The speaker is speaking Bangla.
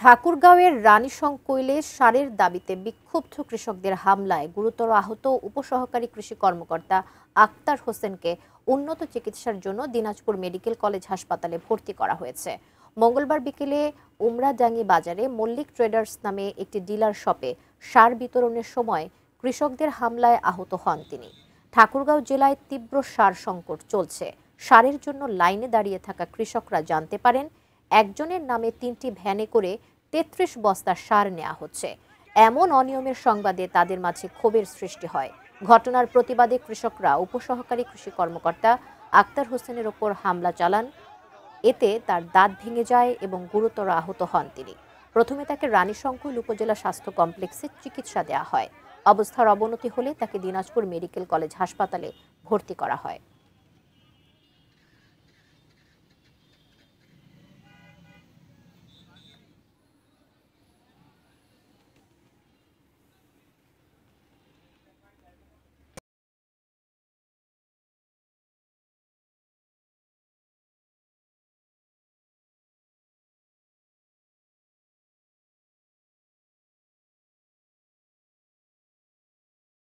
ঠাকুরগাঁওয়ের রানীশংকৈলে সারের দাবিতে বিক্ষুব্ধ কৃষকদের হামলায় গুরুতর আহত উপসহকারী কৃষি কর্মকর্তা আক্তার হোসেনকে উন্নত চিকিৎসার জন্য দিনাজপুর মেডিকেল কলেজ হাসপাতালে ভর্তি করা হয়েছে। মঙ্গলবার বিকেলে উমরাডাঙ্গি বাজারে মল্লিক ট্রেডার্স নামে একটি ডিলার শপে সার বিতরণের সময় কৃষকদের হামলায় আহত হন তিনি। ঠাকুরগাঁও জেলায় তীব্র সার সংকট চলছে। সারের জন্য লাইনে দাঁড়িয়ে থাকা কৃষকরা জানতে পারেন একজনের নামে ৩টি ভ্যানে করে ৩৩ বস্তা সার নেওয়া হচ্ছে। এমন অনিয়মের সংবাদে তাদের মাঝে ক্ষোভের সৃষ্টি হয়। ঘটনার প্রতিবাদে কৃষকরা উপসহকারী কৃষি কর্মকর্তা আক্তার হোসেনের ওপর হামলা চালান। এতে তার দাঁত ভেঙে যায় এবং গুরুতর আহত হন তিনি। প্রথমে তাকে রানীশংকৈল উপজেলা স্বাস্থ্য কমপ্লেক্সে চিকিৎসা দেওয়া হয়। অবস্থার অবনতি হলে তাকে দিনাজপুর মেডিকেল কলেজ হাসপাতালে ভর্তি করা হয়।